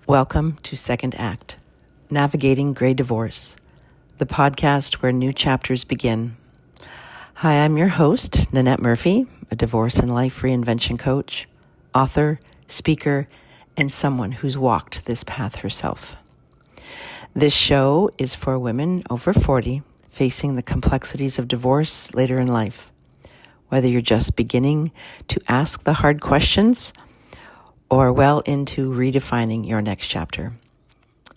Welcome to Second Act, Navigating Gray Divorce, the podcast where new chapters begin. Hi, I'm your host, Nanette Murphy, a divorce and life reinvention coach, author, speaker, and someone who's walked this path herself. This show is for women over 40 facing the complexities of divorce later in life. Whether you're just beginning to ask the hard questions or well into redefining your next chapter.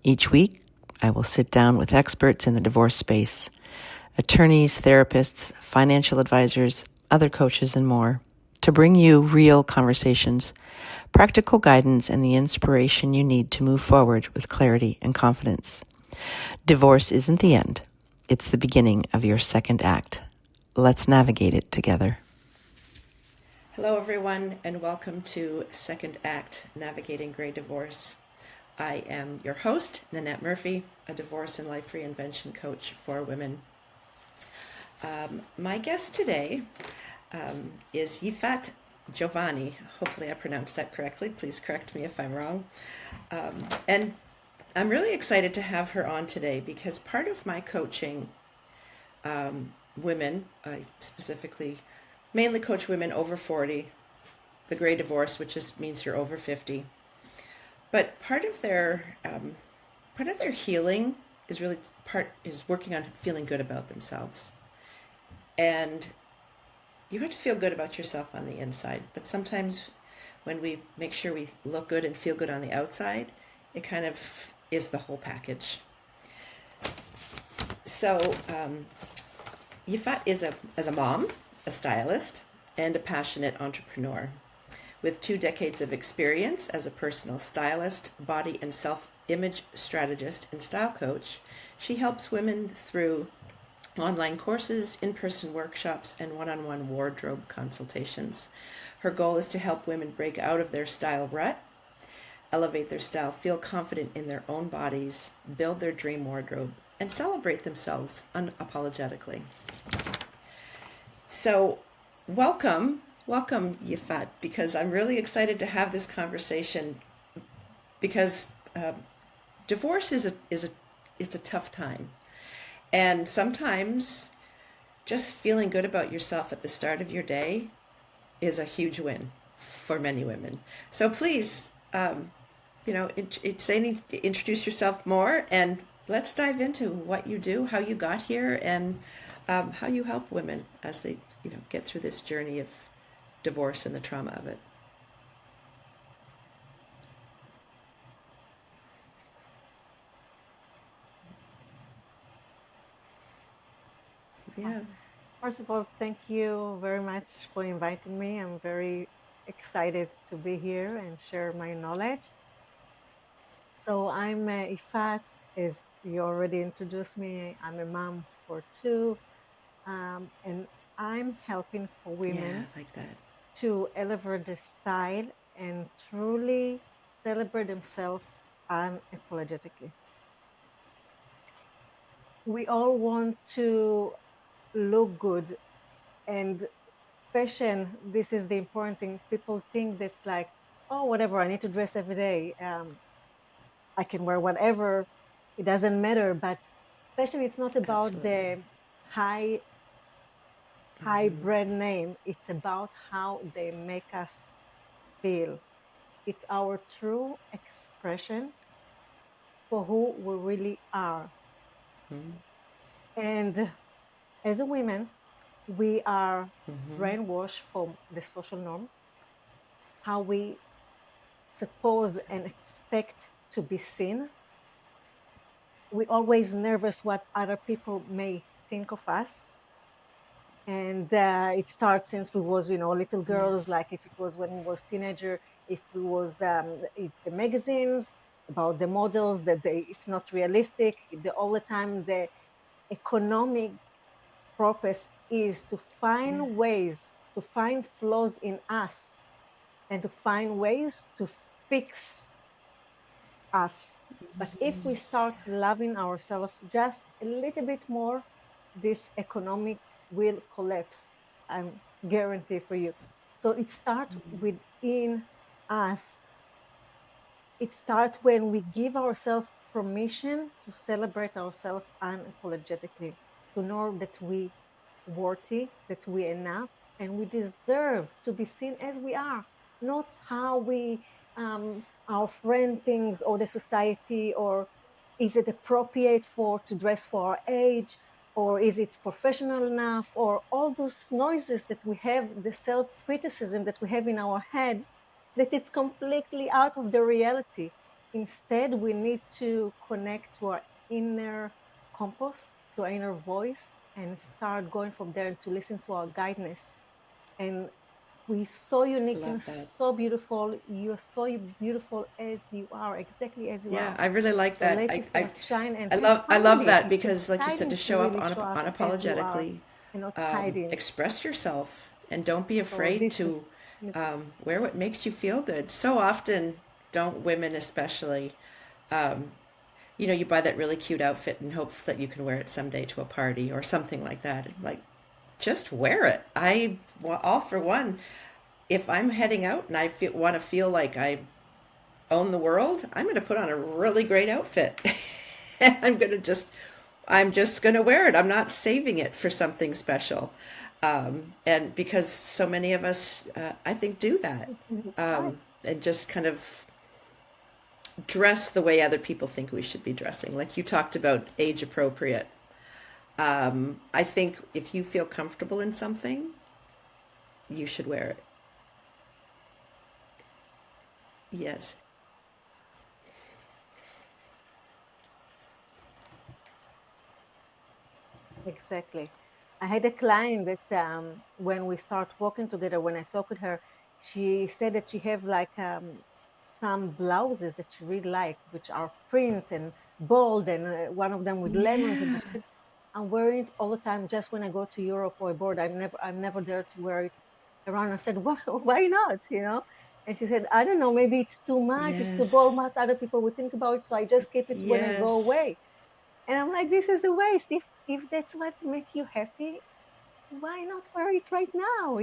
Each week, I will sit down with experts in the divorce space, attorneys, therapists, financial advisors, other coaches, and more, to bring you real conversations, practical guidance, and the inspiration you need to move forward with clarity and confidence. Divorce isn't the end. It's the beginning of your second act. Let's navigate it together. Hello, everyone, and welcome to Second Act, Navigating Gray Divorce. I am your host, Nanette Murphy, a divorce and life reinvention coach for women. My guest today is Yifat Giovanni. Hopefully I pronounced that correctly. Please correct me if I'm wrong. And I'm really excited to have her on today because part of my coaching women, I specifically mainly coach women over 40, the gray divorce, which means you're over 50. But part of their healing is working on feeling good about themselves. And you have to feel good about yourself on the inside. But sometimes when we make sure we look good and feel good on the outside, it kind of is the whole package. So Yifat is a mom, a stylist, and a passionate entrepreneur. With 2 decades of experience as a personal stylist, body and self-image strategist, and style coach, she helps women through online courses, in-person workshops, and one-on-one wardrobe consultations. Her goal is to help women break out of their style rut, elevate their style, feel confident in their own bodies, build their dream wardrobe, and celebrate themselves unapologetically. So welcome Yifat, because I'm really excited to have this conversation because divorce is a tough time. And sometimes just feeling good about yourself at the start of your day is a huge win for many women. So please, introduce yourself more, and let's dive into what you do, how you got here, and how you help women as they, get through this journey of divorce and the trauma of it. Yeah. First of all, thank you very much for inviting me. I'm very excited to be here and share my knowledge. So I'm Ifat, as you already introduced me. I'm a mom for 2, and I'm helping for women Like that. to elevate their style and truly celebrate themselves unapologetically. We all want to look good, and fashion, this is the important thing. People think that's like, oh, whatever, I need to dress every day. I can wear whatever, it doesn't matter. But fashion, it's not about Absolutely. the high brand name. It's about how they make us feel. It's our true expression for who we really are. Mm-hmm. And as a women, we are Mm-hmm. brainwashed from the social norms, how we suppose and expect to be seen. We're always nervous what other people may think of us. And it starts since we was, little girls, Yes. like if it was when we was teenager, if we was if the magazines about the models that it's not realistic. All the time the economic purpose is to Yeah. find ways to find flaws in us and to find ways to fix us. But if we Yes. start loving ourselves just a little bit more, this economic will collapse. I'm guarantee for you. So it starts within us. it starts when we give ourselves permission to celebrate ourselves unapologetically, to know that we worthy, that we enough, and we deserve to be seen as we are, not how we our friend thinks or the society, or is it appropriate for to dress for our age, or is it professional enough, or all those noises that we have, the self criticism that we have in our head, that it's completely out of the reality. Instead, we need to connect to our inner compass, to our inner voice, and start going from there and to listen to our guidance. And we're so I unique and love that. so beautiful. You're so beautiful as you are, exactly as you Yeah, are. I really like So that. let yourself shine and have I fun with love it. that It's because, like you said, to exciting to show up really show up as you are unapologetically, and not hiding. express yourself, and don't be So afraid this is to wear what makes you feel good. So often, don't women especially, um, you buy that really cute outfit in hopes that you can wear it someday to a party or something like that. Like, just wear it. All for one, if I'm heading out and want to feel like I own the world, I'm going to put on a really great outfit. I'm just going to wear it. I'm not saving it for something special. And because so many of us, I think, do that, right. and just kind of dress the way other people think we should be dressing. Like you talked about age appropriate. I think if you feel comfortable in something, you should wear it. Yes. Exactly. I had a client that when we start working together, when I talk with her, she said that she have like some blouses that she really like, which are print and bold, and one of them with lemons. And Yeah. but she said, I'm wearing it all the time. Just when I go to Europe or abroad, I'm never there to wear it around. I said, why not? You know? And she said, I don't know, maybe it's too much, it's too bold, Yes. what other people would think about it. So I just keep it when I go Yes. away. And I'm like, this is a waste. If that's what make you happy, why not wear it right now?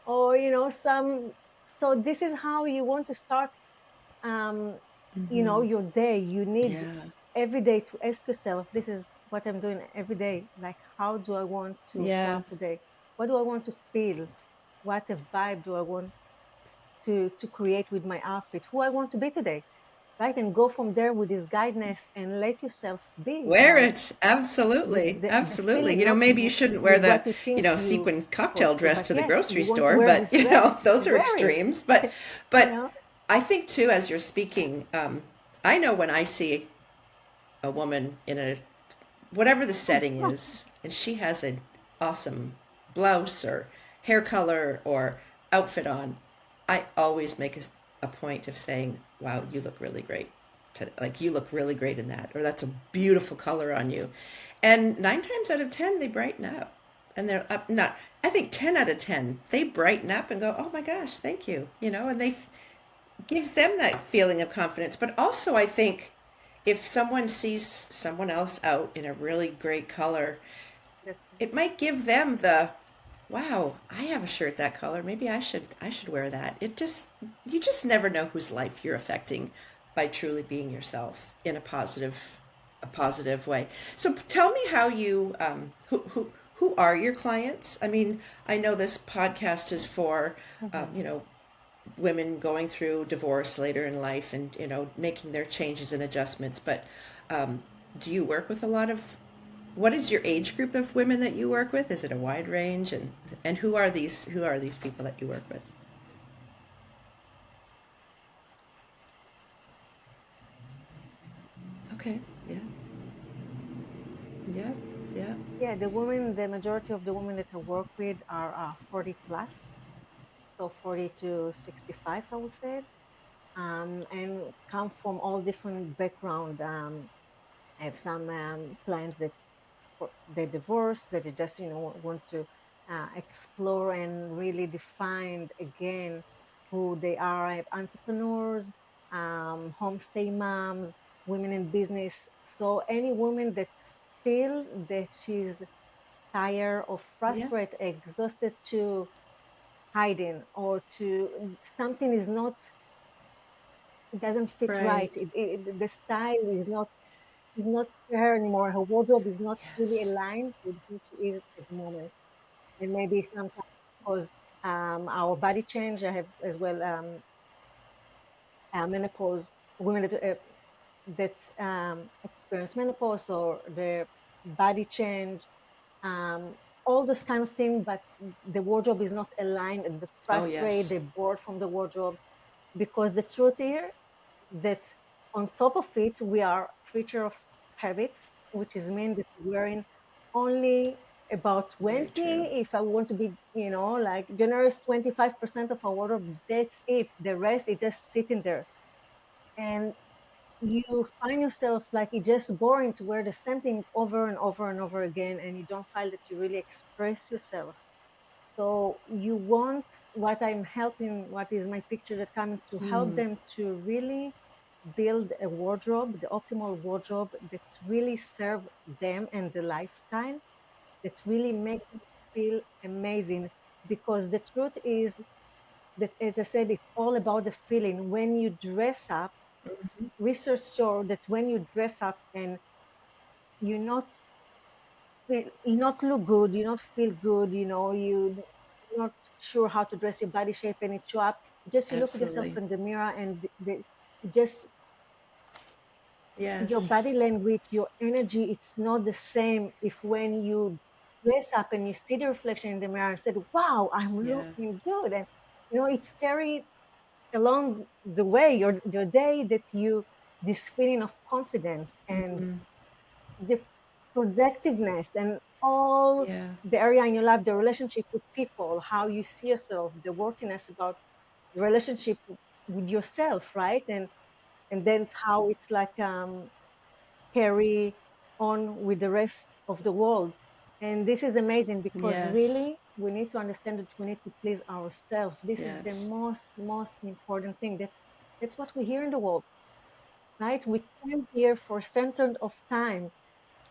Or some. So this is how you want to start. Um, Hmm. your day. You need Yeah. every day to ask yourself, this is what I'm doing every day. Like, how do I want to show Yeah. up today? What do I want to feel? What a vibe do I want to create with my outfit? Who I want to be today? Right, and go from there with this guidance and let yourself be Wear like it. with Absolutely. the Absolutely. feeling, not Maybe you shouldn't wear with the, what you think you sequin cocktail supposed to, dress but to the yes, grocery you want to store, wear but, this dress, those are wear it. extremes. But, you but know I think too, as you're speaking, I know when I see a woman in whatever the setting is, and she has an awesome blouse or hair color or outfit on, I always make a point of saying, "Wow, you look really great." Like you look really great in that, or that's a beautiful color on you. And 9 times out of 10, they brighten up, and they're up. Not, I think 10 out of 10, they brighten up and go, "Oh my gosh, thank you," and they gives them that feeling of confidence. But also, I think if someone sees someone else out in a really great color, That's it might give them the, wow, I have a shirt that color. Maybe I should wear that. You just never know whose life you're affecting by truly being yourself in a positive way. So tell me how you who are your clients? I mean, I know this podcast is for Mhm. women going through divorce later in life and making their changes and adjustments. But um, do you work with a lot of, what is your age group of women that you work with? Is it a wide range, and who are these people that you work with? Okay. Yeah. Yeah. Yeah. Yeah, the majority of the women that I work with are 40 plus, so 40 to 65, I would say, and come from all different background. I have some clients that they divorced, that they just want to explore and really define again who they are. I have entrepreneurs, homestay moms, women in business. So any woman that feel that she's tired or Yeah. frustrated, exhausted to hiding or to something is not it doesn't fit right. Right. The style is not, she's not her anymore. Her wardrobe is not really Yes. aligned with who she is at the moment. And maybe sometimes because our body change, I have as well menopause, women that experience menopause or the body change, um, all this kind of thing, but the wardrobe is not aligned and they Oh, frustrate, yes. they're bored from the wardrobe. Because the truth here that on top of it, we are creature of habits, which is mean that we're wearing only about Very 20, true. if I want to be, like generous, 25% of our wardrobe, that's it. The rest is just sitting there. And you find yourself like it's just boring to wear the same thing over and over and over again, and you don't feel that you really express yourself. So you want what I'm helping, what is my picture that coming to help Mm. them to really build a wardrobe, the optimal wardrobe that really serve them and the lifestyle, that really make them feel amazing. Because the truth is that, as I said, it's all about the feeling. When you dress up, Mhm. research show that when you dress up and you not you not look good, you not feel good, you're not sure how to dress your body shape and it show up. Just you look at yourself Absolutely. in the mirror and just your body Yes. language, your energy, it's not the same if when you dress up and you see the reflection in the mirror and said, wow, I'm Yeah. looking good. And it's carried along the way, your day, that you this feeling of confidence and Mhm. the productiveness and all Yeah. the area in your life, the relationship with people, how you see yourself, the worthiness about the relationship with yourself, right? And then how it's like carry on with the rest of the world. And this is amazing because Yes. really we need to understand that we need to please ourselves. This is the Yes. most important thing. That's what we hear in the world, right? We came here for a certain of time,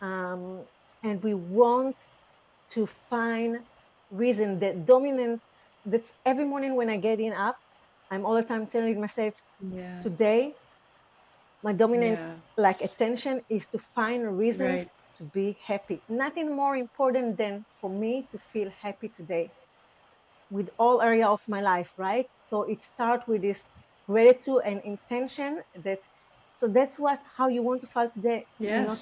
um, and we want to find reason that dominant. That's every morning when I get in up, I'm all the time telling myself, Yeah. today my dominant Yeah. like attention is to find reasons Right. to be happy. Nothing more important than for me to feel happy today with all area of my life, right? So it starts with this gratitude and intention that, so that's what how you want to feel today,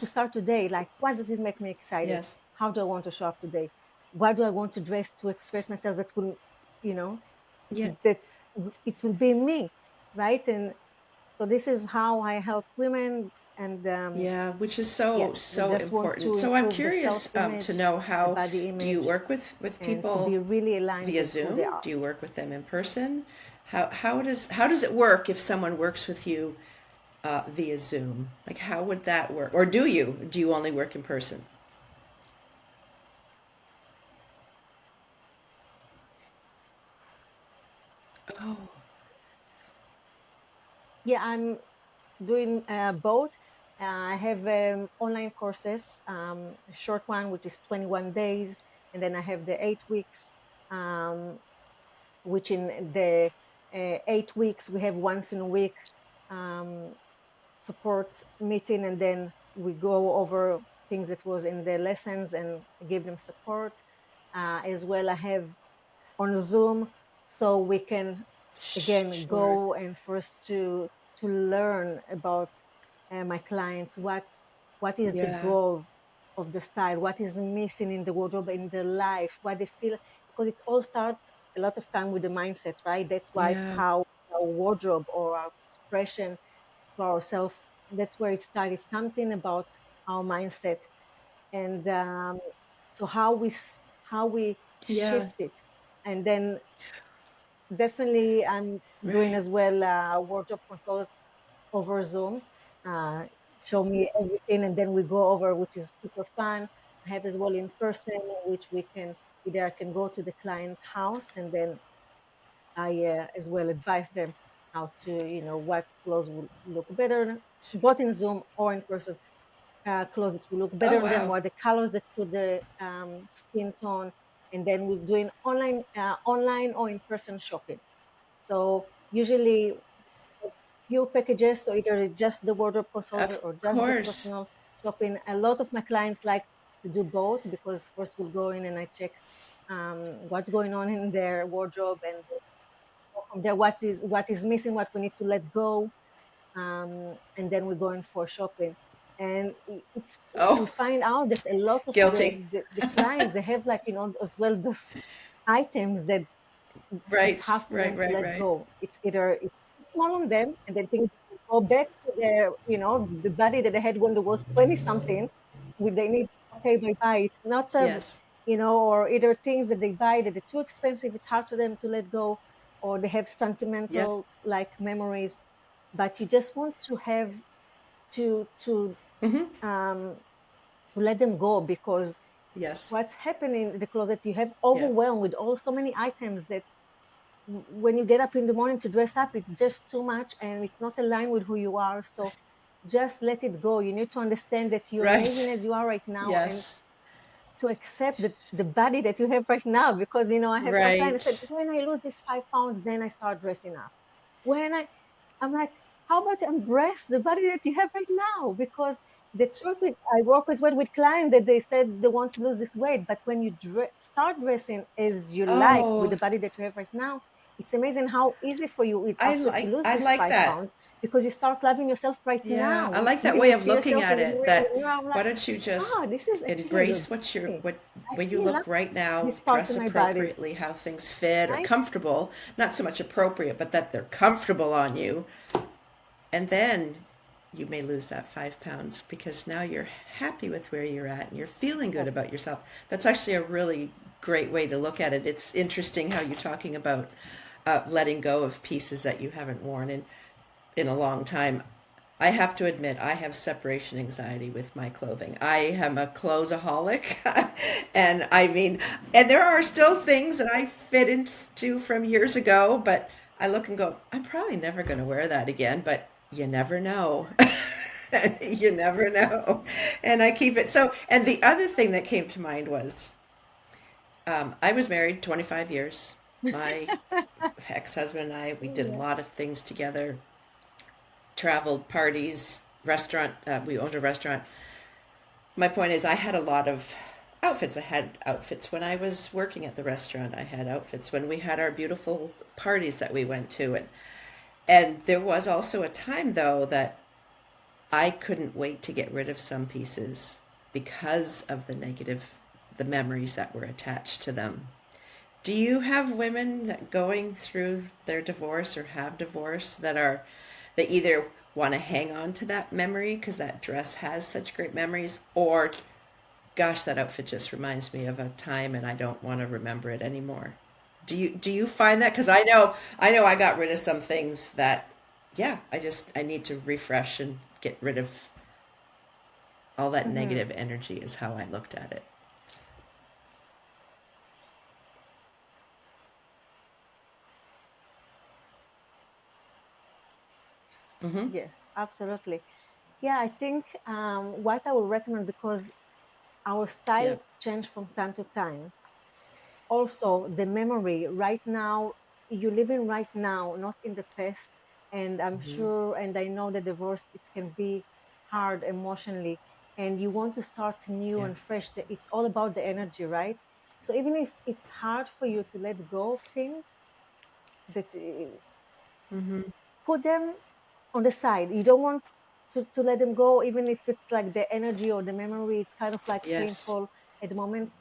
to Yes. start today. Like, what does it make me excited? Yes. How do I want to show up today? What do I want to dress to express myself that will, you know, Yeah. that it will be me, right? And so this is how I help women, and Yeah, which is yeah, so they so just want important. to So I'm improve the self curious to image, know the how body do you image, work with and to be people really aligned via with who they Zoom? are. Do you work with them in person? How does it work if someone works with you via Zoom? Like how would that work? Or do you only work in person? Oh, Yeah, I'm doing both. I have online courses, a short one which is 21 days, and then I have the 8 weeks, um, which in the 8 weeks we have once in a week um, support meeting, and then we go over things that was in the lessons and give them support. As well, I have on Zoom, so we can again sure. go and first to learn about my clients, what is the Yeah. goal of the style, what is missing in the wardrobe, in their life, what they feel, because it's all starts a lot of time with the mindset, right? That's why it's Yeah. how our wardrobe or our expression to ourselves, that's where it starts. It's something about our mindset, and so how we Yeah. shift it. And then definitely I'm doing Right. as well wardrobe consult over Zoom. uh, Show me everything, and then we go over, which is super fun. I have as well in person, which we can either I can go to the client house, and then I as well advise them how to, what clothes will look better, both in Zoom or in person. Clothes that will look Oh, better on them, wow. what the colors that suit the skin tone, and then we're doing online or in person shopping. So usually few packages, so either just the wardrobe crossover Of or just the course. personal shopping. A lot of my clients like to do both because first we'll go in and I check what's going on in their wardrobe, and go from there what is missing, what we need to let go, and then we're going for shopping. And we Oh, find out that a lot of the, guilty. the clients, they have, like, as well, those items that it's Right, hard for right, them to right, let right. go. It's either it's too small on them, and they think they can go back to their, the body that they had when they was 20 something. With they need, okay, bye bye. It's not Yes. or either things that they buy that are too expensive. It's hard for them to let go, or they have Yep. sentimental like memories. But you just want to have to Hmm. um to let them go, because Yes. what's happening in the closet, you have Yeah. overwhelmed with all so many items that when you get up in the morning to dress up, it's just too much and it's not aligned with who you are. So just let it go. You need to understand that you're amazing Right. as you are right now, and Yes. to accept the body that you have right now. Because, I have some clients that said, Right. when I lose these 5 pounds, then I start dressing up. When I'm like, how about embrace the body that you have right now? Because the truth is, I work as well with clients that they said they want to lose this weight, but when you start dressing as you like with Oh, the body that you have right now, it's amazing how easy for you it's after to lose I these like five that. pounds because you start loving yourself right Yeah, now. I like that When way you of see looking yourself at in the it. mirror, That I'm like, why don't you just this is actually embrace looks good. what I when you really love look right now, this part dress of my body, appropriately, how things fit or right? comfortable, not so much appropriate, but that they're comfortable on you. And then you may lose that 5 pounds because now you're happy with where you're at and you're feeling good Exactly. about yourself. That's actually a really great way to look at it. It's interesting how you're talking about letting go of pieces that you haven't worn in a long time. I have to admit, I have separation anxiety with my clothing. I am a clothesaholic. And I mean, and there are still things that I fit into from years ago, but I look and go, I'm probably never going to wear that again, but you never know. You never know. And I keep it. So, and the other thing that came to mind was I was married 25 years. My ex husband and I, we did a Yeah. lot of things together, traveled, parties, restaurant. We owned a restaurant. My point is, I had a lot of outfits. I had outfits when I was working at the restaurant. I had outfits when we had our beautiful parties that we went to, and there was also a time though that I couldn't wait to get rid of some pieces because of the memories that were attached to them. Do you have women that going through their divorce or have divorce that either want to hang on to that memory because that dress has such great memories, or gosh, that outfit just reminds me of a time and I don't want to remember it anymore? Do you find that? Because I know I got rid of some things that, yeah, I need to refresh and get rid of all that Hmm. negative energy is how I looked at it. Mm-hmm. Yes, absolutely. Yeah, I think what I would recommend, because our Yeah. style change from time to time. Also, the memory right now, you live in right now, not in the past. And I'm Mm-hmm. sure, and I know that divorce, it can be hard emotionally, and you want to start new Yeah. and fresh. It's all about the energy, right? So even if it's hard for you to let go of things, that Mm-hmm. put them on the side. You don't want to let them go, even if it's like the energy or the memory, it's kind of like Yes. painful at the moment.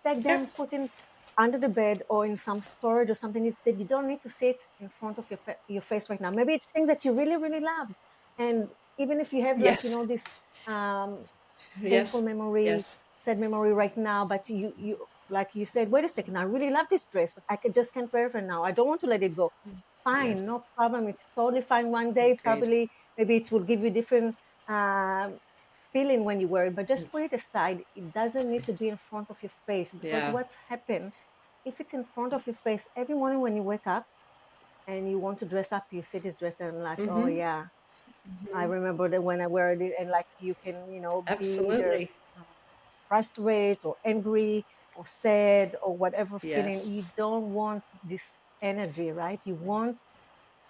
Take them, Yep. put in under the bed or in some storage or something that you don't need to sit in front of your face right now. Maybe it's things that you really, really love. And even if you have, like, Yes. this um, painful Yes. memory, Yes. sad memory right now, but you like you said, wait a second, I really love this dress, but just can't wear it right now. I don't want to let it go. Fine, Yes. no problem. It's totally fine. One day, Agreed. probably, maybe it will give you different um, feeling when you wear it, but just put It's it aside. It doesn't need to be in front of your face, because yeah. what's happened, if it's in front of your face every morning when you wake up and you want to dress up, you see this dress and like, oh Mm-hmm. yeah, I Mm-hmm. remember that when I wear it, and like you can, be either Absolutely. uh, frustrated or angry or sad or whatever feeling. You Yes. don't want this energy, right? You want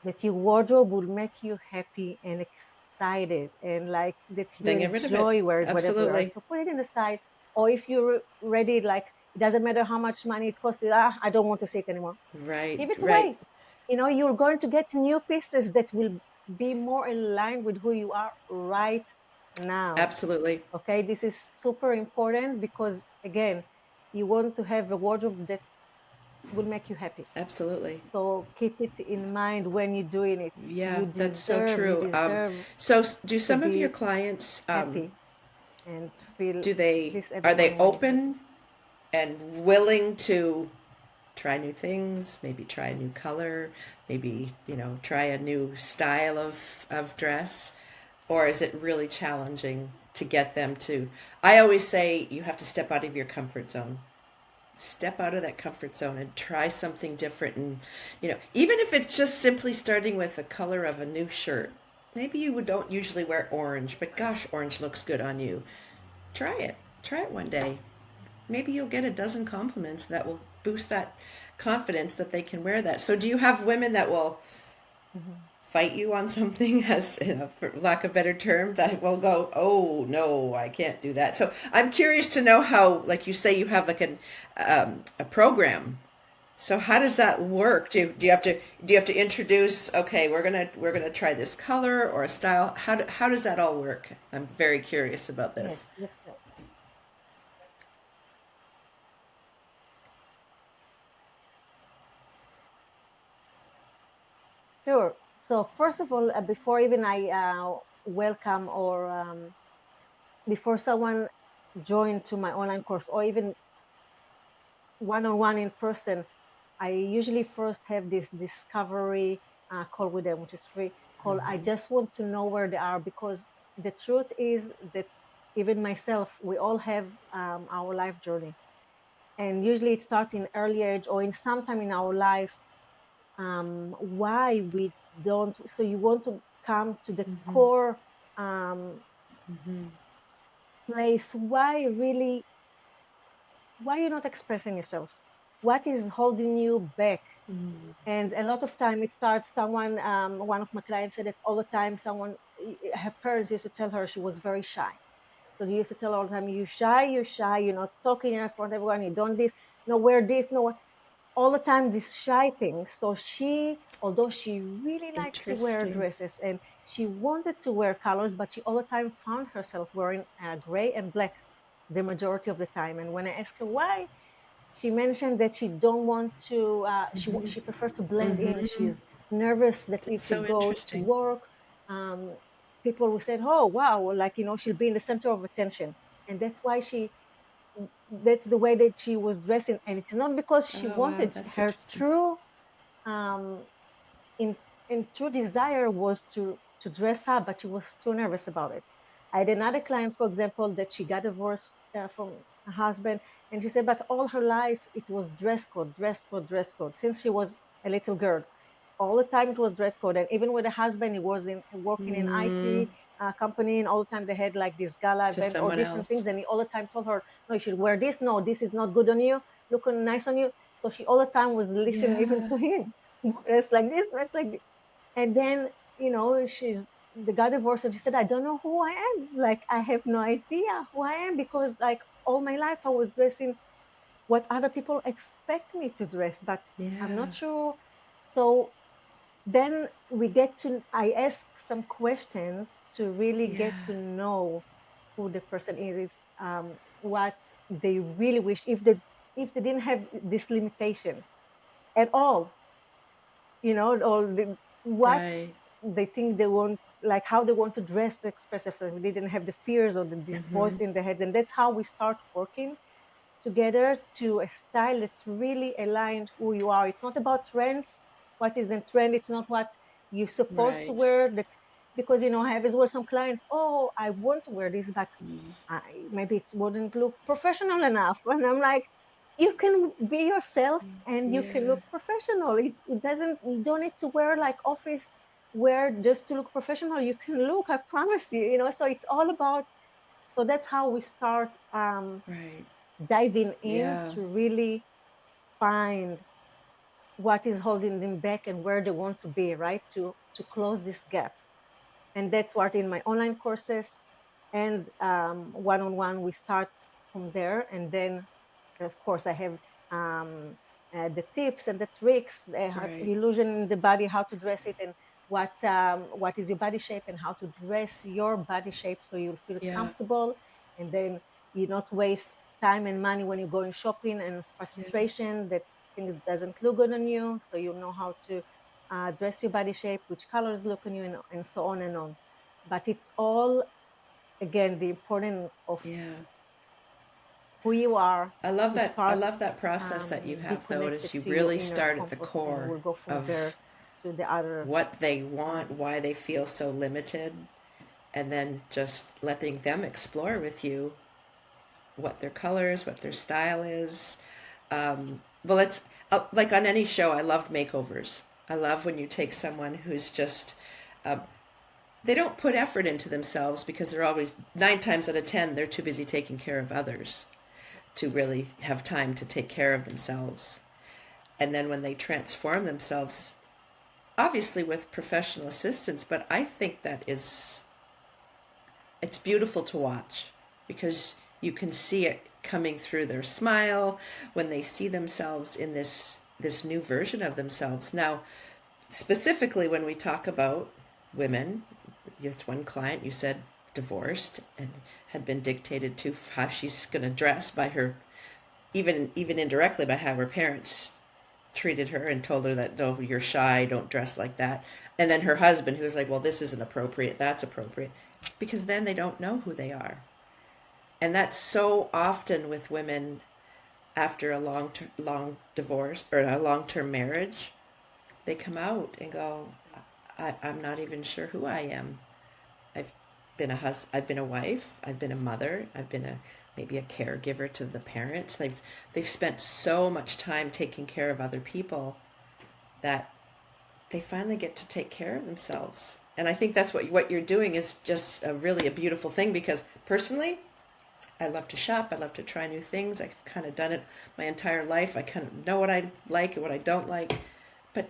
that your wardrobe will make you happy and excited, and like that you Then get rid of it. enjoy wear it, whatever you are. Absolutely. So put it in the side. Or if you're ready, like it doesn't matter how much money it costs, I don't want to see it anymore. Right, Give it right. away. You're going to get new pieces that will be more in line with who you are right now. Absolutely. Okay, this is super important because again, you want to have a wardrobe that will make you happy. Absolutely. So keep it in mind when you're doing it. Yeah, You that's so deserve, you true. deserve Do to some of your be clients, happy and feel this are they everyone will help you. open and willing to try new things, maybe try a new color, maybe, try a new style of dress? Or is it really challenging to get them to? I always say you have to step out of your comfort zone. Step out of that comfort zone and try something different. And, even if it's just simply starting with the color of a new shirt. Maybe you don't usually wear orange, but gosh, orange looks good on you. Try it. Try it one day. Maybe you'll get a dozen compliments that will boost that confidence that they can wear that. So, do you have women that will Mhm. fight you on something, as for lack of a better term, that will go, oh no, I can't do that? So I'm curious to know how, like you say, you have like a program. So how does that work? Do you have to introduce? Okay, we're gonna try this color or a style. How does that all work? I'm very curious about this. Yes, that's right. Sure. So first of all, before even I welcome or before someone join to my online course or even one-on-one in person, I usually first have this discovery call with them, which is free call. I just want to know where they are because the truth is that even myself, we all have our life journey, and usually it starts in early age or in sometime in our life. Why we don't? So you want to come to the Mm-hmm. core Mm-hmm. place. Why you're not expressing yourself? What is holding you back? Mm-hmm. And a lot of time it starts someone one of my clients said that all the time her parents used to tell her she was very shy, so they used to tell her all the time, you're shy, you're not talking in front of everyone, you don't this, no wear this, no, all the time this shy thing. So she, although she really liked to wear Interesting. dresses and she wanted to wear colors, but she all the time found herself wearing gray and black the majority of the time. And when I asked her why, she mentioned that she don't want to she prefer to blend in. Mm-hmm. She's nervous that if That's she so goes to interesting. work, um, people will say, oh wow, like she'll be in the center of attention. And that's the way that she was dressing, and it's not because she Oh wow, wanted. that's Her interesting. true um, in true desire was to dress up, but she was too nervous about it. I had another client, for example, that she got divorced from her husband, and she said, but all her life it was dress code, dress code, dress code. Since she was a little girl, all the time it was dress code, and even with the husband, he was in working in Mm, IT company, and all the time they had like this gala to event or someone different things, else. and he all the time told her, no, you should wear this. No, this is not good on you. Looking nice on you. So she all the time was listening even Yeah. to him. It's like this, it's like this. And then, she's the got divorced and she said, I don't know who I am. Like I have no idea who I am because like all my life I was dressing what other people expect me to dress, but I'm Yeah. not sure. So then I ask some questions to really get Yeah. to know who the person is, what they really wish if they didn't have these limitations at all, or what Right. they think they want, like how they want to dress to express themselves. We didn't have the fears or this Mm-hmm. voice in the head, and that's how we start working together to a style that really aligned who you are. It's not about trends, what is in trend. It's not what you're supposed to Right. wear. That because I have as well some clients. Oh, I want to wear this, but maybe it wouldn't look professional enough. And I'm like, you can be yourself and you can Yeah. look professional. It doesn't. You don't need to wear like office wear just to look professional. You can look. I promise you. So it's all about. So that's how we start. Right. Diving in Yeah. to really find what is holding them back and where they want to be, right? To close this gap. And that's what in my online courses and one-on-one we start from there. And then of course I have um, the tips and the tricks, Right. illusion in the body, how to dress it, and what is your body shape and how to dress your body shape so you'll feel Yeah. comfortable, and then you not waste time and money when you're going shopping, and Yeah. frustration that things doesn't look good on you, so you know how to dress your body shape, which colors look on you, and so on and on. But it's all, again, the importance of Yeah. who you are, I love to that. I start love that process that you be have, though. connected Is you to your really inner start at the compass, and core we'll go from of there to the other what they want, part. why they feel so limited, and then just letting them explore with you what their colors, what their style is. Well, it's like on any show, I love makeovers. I love when you take someone who's just, uh, they don't put effort into themselves because they're always, 9 times out of 10, they're too busy taking care of others to really have time to take care of themselves. And then when they transform themselves, obviously with professional assistance, but I think that is, it's beautiful to watch because you can see it coming through their smile when they see themselves in this new version of themselves. Now, specifically when we talk about women, with one client you said divorced and had been dictated to how she's going to dress by her, even indirectly by how her parents treated her and told her that, no, you're shy, don't dress like that. And then her husband, who was like, well, this isn't appropriate, that's appropriate, because then they don't know who they are. And that's so often with women after a long divorce or a long-term marriage. They come out and go, I'm not even sure who I am. I've I've been a wife, I've been a mother, I've been a maybe a caregiver to the parents. They've spent so much time taking care of other people that they finally get to take care of themselves. And I think that's what you're doing is just really a beautiful thing, because personally, I love to shop. I love to try new things. I've kind of done it my entire life. I kind of know what I like and what I don't like. But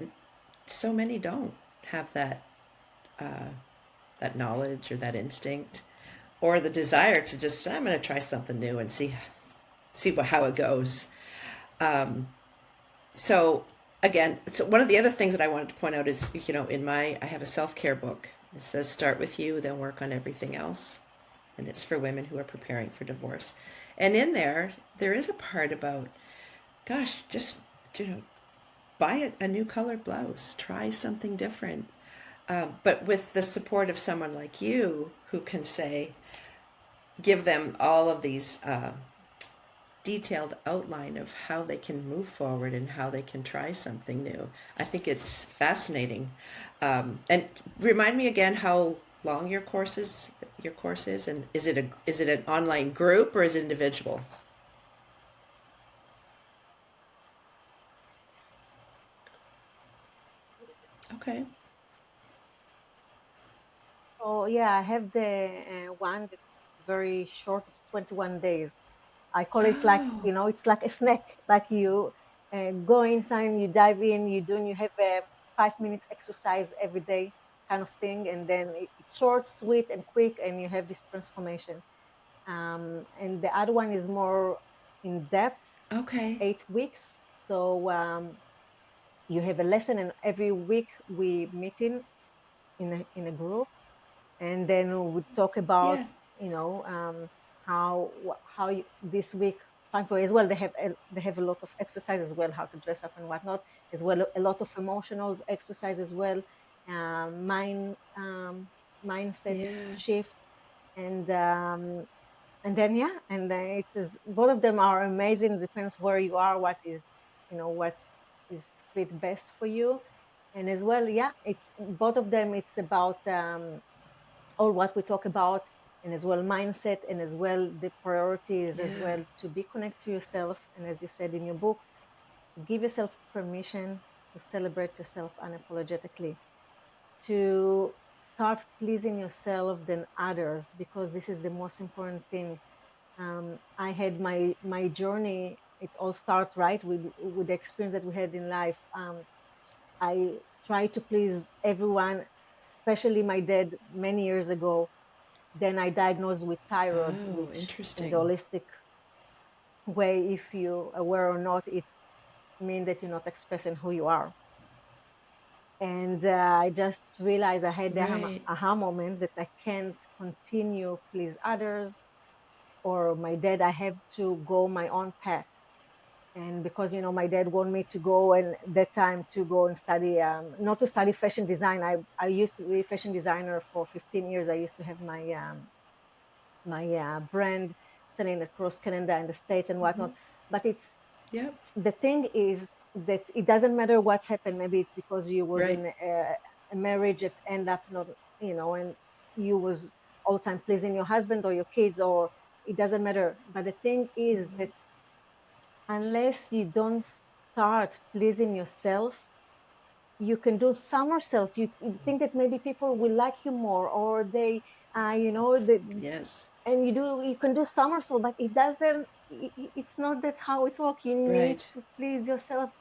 so many don't have uh, that knowledge or that instinct or the desire to just, I'm going to try something new and see how it goes. Um, so again, so one of the other things that I wanted to point out is, in I have a self-care book. It says start with you, then work on everything else. And it's for women who are preparing for divorce. And in there is a part about, gosh, just, you know, buy a new colored blouse, try something different. But with the support of someone like you who can say, give them all of these detailed outline of how they can move forward and how they can try something new. I think it's fascinating. And remind me again how long your course is, and is it an online group or is it individual? Okay. Oh yeah, I have the one that's very short. It's 21 days. I call it like, Oh, it's like a snack. Like you go inside, you dive in, you have a 5 minutes exercise every day kind of thing, and then it's short, sweet, and quick, and you have this transformation. And the other one is more in depth. It's okay. 8 weeks, so you have a lesson, and every week we meet in a group, and then we talk about Yeah, how this week fine for you as well. They have a lot of exercise as well, how to dress up and whatnot, as well a lot of emotional exercise as well, mindset yeah, shift, and then yeah, and both of them are amazing. Depends where you are, what is fit best for you, and as well, yeah, it's both of them. It's about all what we talk about, and as well mindset, and as well the priorities, as yeah, well to be connected to yourself, and as you said in your book, to give yourself permission to celebrate yourself unapologetically, to start pleasing yourself than others, because this is the most important thing. I had my journey it's all start right with the experience that we had in life. I try to please everyone, especially my dad many years ago. Then I diagnosed with thyroid, Oh, which in the interesting. holistic way, if you aware or not, it's mean that you're not expressing who you are. And I just realized I had the Right. aha moment that I can't continue please others or my dad. I have to go my own path. And because my dad wanted me to go and that time to go and study, not to study fashion design. I used to be a fashion designer for 15 years. I used to have my brand selling across Canada and the States and whatnot. But it's Yep. the thing is that it doesn't matter what's happened. Maybe it's because you was Right. in a marriage that end up not, and you was all the time pleasing your husband or your kids, or it doesn't matter. But the thing is that unless you don't start pleasing yourself, you can do somersault. You think that maybe people will like you more, or they, Yes. and you can do somersault, but it doesn't. It's not that's how it's work. You need Right. to please yourself.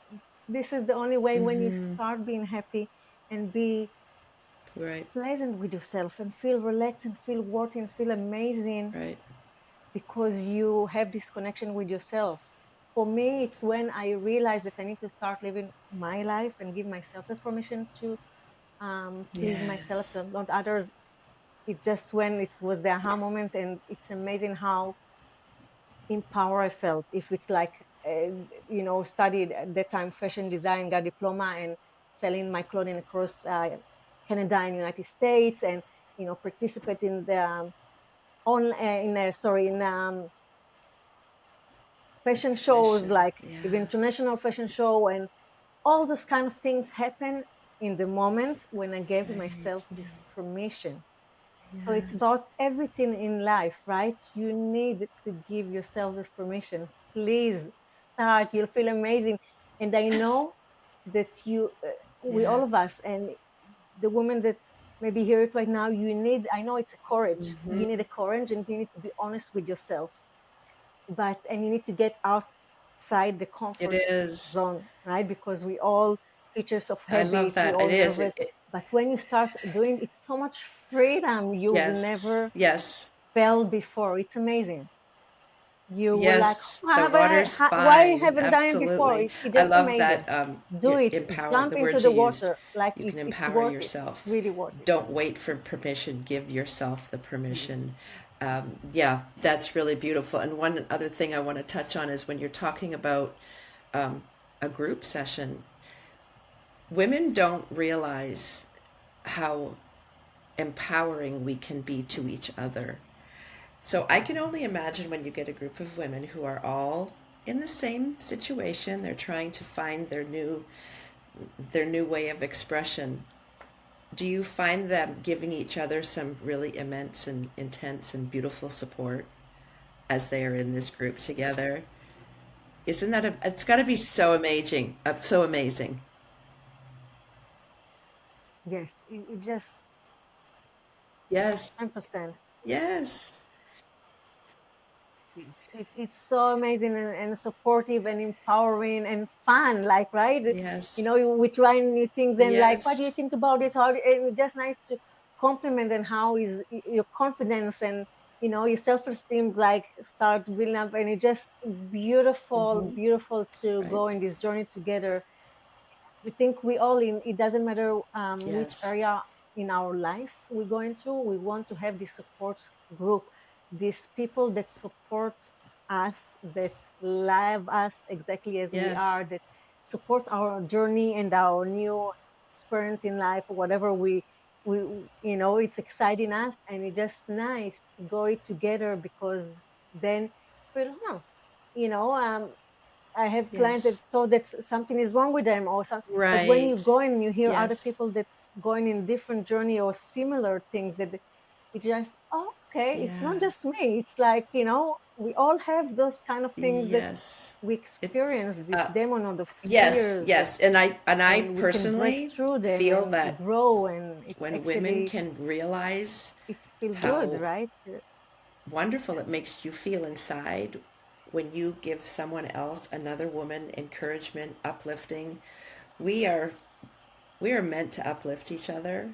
This is the only way when you Mm-hmm. start being happy and be Right. pleasant with yourself and feel relaxed and feel worthy and feel amazing Right. because you have this connection with yourself. For me, it's when I realize that I need to start living my life and give myself the permission to please myself, Yes. not others. It's just when it was the aha moment, and it's amazing how empowered I felt. If it's like, studied at that time fashion design, got diploma, and selling my clothing across Canada and United States, and participate in the on in sorry in fashion shows Mission. like even Yeah. international fashion show, and all those kind of things happen in the moment when I gave Right. myself this permission. So Yeah. it's about everything in life, right? You need to give yourself this permission. Please start. You'll feel amazing. And I Yes. know that we Yeah. all of us, and the woman that maybe hear it right now, I know it's a courage. You Mm-hmm. need a courage and you need to be honest with yourself. And you need to get outside the It comfort is. zone, right? Because we all creatures of I love habit, we that. It all is. nervous. But when you start doing, it's so much freedom you've Yes. never Yes. felt before. It's amazing. You were like, Yes. "Oh, The water's why fine. haven't done it before? Absolutely. It's I just love amazing. that Do it. empower, Jump the into words the you used. water. Like You can it's empower worth it. yourself. Really worth it. Don't wait for permission. Give yourself the Yes. permission. Yeah, that's really beautiful. And one other thing I want to touch on is when you're talking about um, a group session, women don't realize how empowering we can be to each other. So I can only imagine when you get a group of women who are all in the same situation, they're trying to find their new way of expression. Do you find them giving each other some really immense and intense and beautiful support as they are in this group together? Isn't that it's got to be so amazing, so amazing. Yes. It just Yes. 100%. Yes. Yes, it's so amazing and supportive and empowering and fun, like, right? Yes. We try new things and like, what do you Yes. think about this? And it's just nice to compliment and how is your confidence and your self-esteem like start building up, and it's just beautiful, Hmm. beautiful to Right. go in this journey together. I think we all in it doesn't matter which Yes. area in our life we're going through, we want to have this support group, these people that support us, that love us exactly as we Yes. are, that support our journey and our new experience in life, or whatever we it's exciting us, and it's just nice to go it together because then feel, I have clients that Yes. thought that something is wrong with them or something. But when you Right. go and you hear other Yes. people that going in different journey or similar things, that it's just, oh, okay, it's not Yeah. just me. It's like, we all have those kind of things that Yes. we It experience, this uh demon or those yes, fears that, yes. And I and we can break personally through them feel and that grow. And it's when women actually, can realize it's feel good, how right? wonderful it makes you feel inside when you give someone else, another woman, encouragement, uplifting, we are we are meant to uplift each other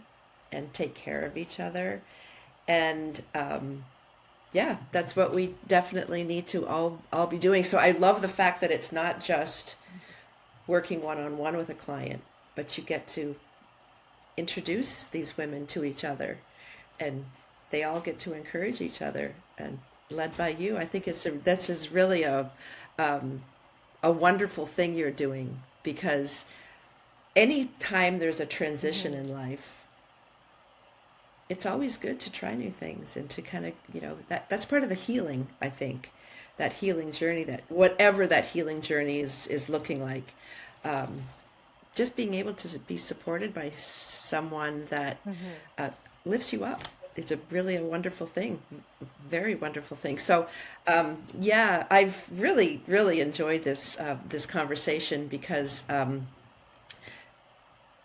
and take care of each other. And yeah, that's what we definitely need to all be doing. So I love the fact that it's not just working one on one with a client, but you get to introduce these women to each other, and they all get to encourage each other. And led by you, I think this is really a wonderful thing you're doing, because any time there's a transition Mm-hmm. in life, it's always good to try new things and to kind of, that's part of the healing, I think, that healing journey, that whatever that healing journey is looking like. Um, just being able to be supported by someone that Mm-hmm. uh, lifts you up is a wonderful thing, very wonderful thing. So, yeah, I've really enjoyed this conversation, because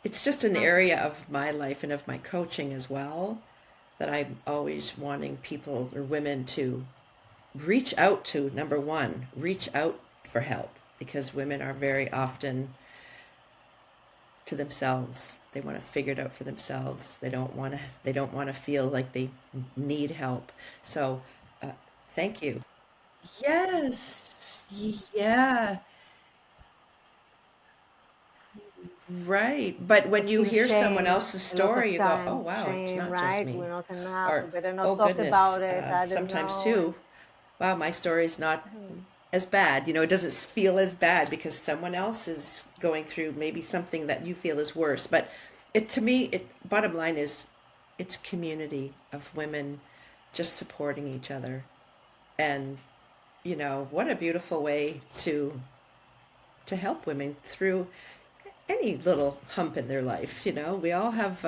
it's just an area Awesome. of my life and of my coaching as well, that I'm always wanting people or women to reach out to. Number one, reach out for help, because women are very often to themselves. They want to figure it out for themselves. They don't want to feel like they need help. So, uh, thank you. Yes. Yeah. Right. But I when you feel hear someone shame else's a lot of story, you go, "Oh time. wow, it's Shame, not just right? me." We're not enough. We Or, better "Oh not talk goodness, about it. I don't sometimes know. too, And wow, my story's not hmm, as bad. It doesn't feel as bad because someone else is going through maybe something that you feel is worse." But to me, bottom line is, it's community of women just supporting each other. And, what a beautiful way to help women through any little hump in their life. We all have,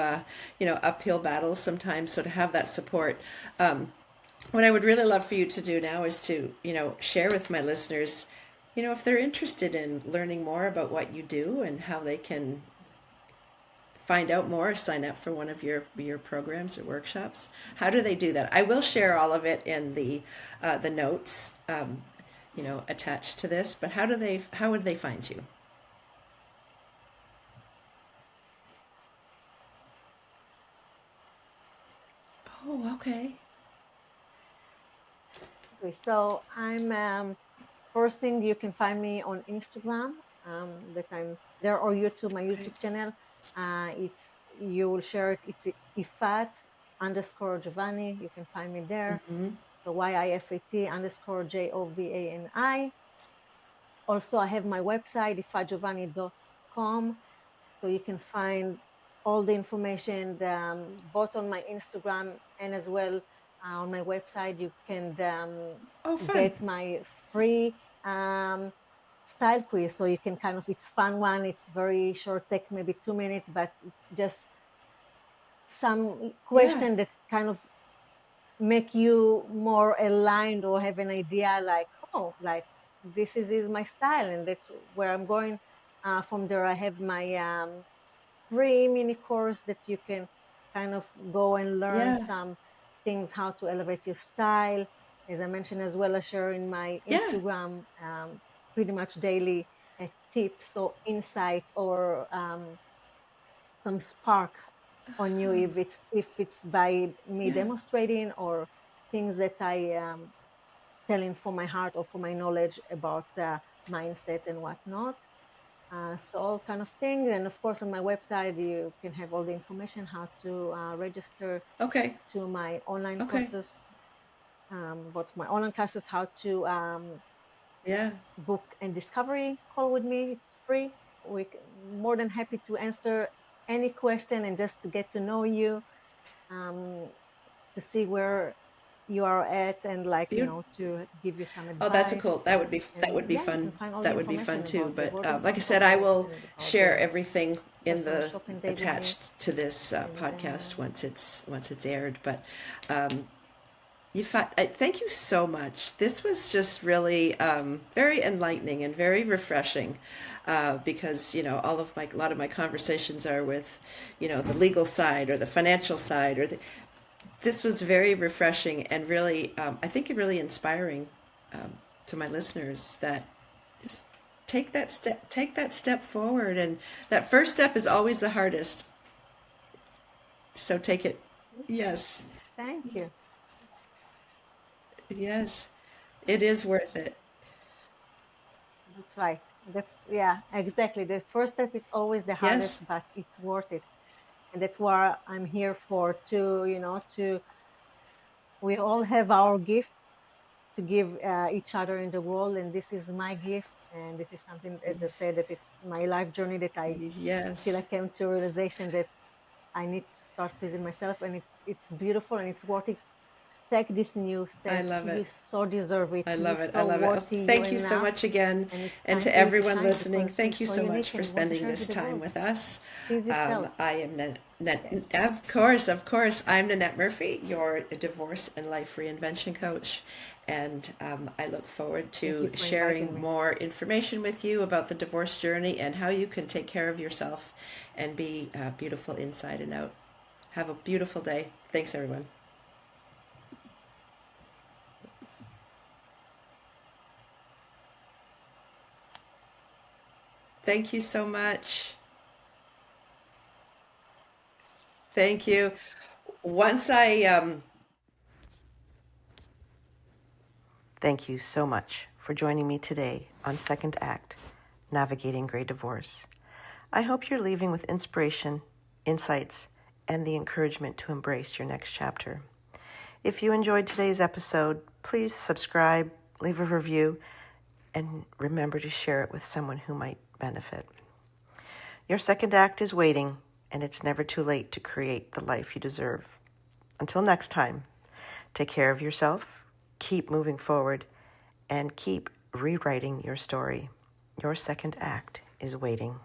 uphill battles sometimes. So to have that support, what I would really love for you to do now is to, share with my listeners, if they're interested in learning more about what you do and how they can find out more, sign up for one of your programs or workshops. How do they do that? I will share all of it in the notes, attached to this. But how would they find you? Oh, okay. okay, so I'm first thing you can find me on Instagram. That I'm there, or YouTube, my Okay. YouTube channel. It's you will share it. It's Ifat underscore Giovanni. You can find me there. Mm-hmm. So YIFAT underscore JOVANI. Also, I have my website, ifatgiovanni.com. So you can find all the information both on my Instagram and as well on my website. You can Oh, fun. get my free style quiz. So you can it's fun one. It's very short, take maybe 2 minutes, but it's just some Yeah. question that make you more aligned or have an idea like, oh, like is my style and that's where I'm going. From there, I have my free mini course that you can go and learn Yeah. some things how to elevate your style. As I mentioned, as well as share in my Yeah. Instagram pretty much daily tips or insights or some spark on you if it's by me Yeah. demonstrating or things that I telling from my heart or from my knowledge about mindset and whatnot. So all kind of things, and of course on my website you can have all the information how to register Okay. to my online Okay. courses. But my online classes, how to Yeah. book and discovery call with me. It's free. More than happy to answer any question and just to get to know you, um, to see where you are at and Beautiful. to give you some Oh, that's a advice. cool. That would And be yeah, you can fun. find all the That would be fun information too. about the But working like I from said, I home will and about share the everything in personal the shopping day with me. attached to this And podcast once it's aired. But um, thank you so much. This was just really very enlightening and very refreshing, because a lot of my conversations are with the legal side or the financial side, this was very refreshing and really, I think, really inspiring. to my listeners that just take that step forward. And that first step is always the hardest. So take it. Yes. Thank you. Yes. It is worth it. That's right. That's, yeah, exactly. The first step is always the Yes. hardest, but it's worth it. And that's what I'm here for, to, we all have our gifts to give each other in the world. And this is my gift. And this is something, as I said, that it's my life journey that I feel Yes. I came to realization that I need to start pleasing myself. And it's beautiful and it's worth it. Take these new I steps. love You it. so deserve it. I You love it. I so love it. worthy. You Thank you so enough. much again. And it's And time to for you to everyone shine listening, because you're thank you so so much unique for and you want to spending share it this with the time world. with us. Please yourself. I am Yes. Of course, I'm Nanette Murphy, your divorce and life reinvention coach. And I look forward Thank you to for inviting sharing me. more information with you about the divorce journey and how you can take care of yourself and be beautiful inside and out. Have a beautiful day. Thanks, everyone. Thanks. Thank you so much. Thank you. Once I Thank you so much for joining me today on Second Act, Navigating Grey Divorce. I hope you're leaving with inspiration, insights, and the encouragement to embrace your next chapter. If you enjoyed today's episode, please subscribe, leave a review, and remember to share it with someone who might benefit. Your second act is waiting, and it's never too late to create the life you deserve. Until next time, take care of yourself, keep moving forward, and keep rewriting your story. Your second act is waiting.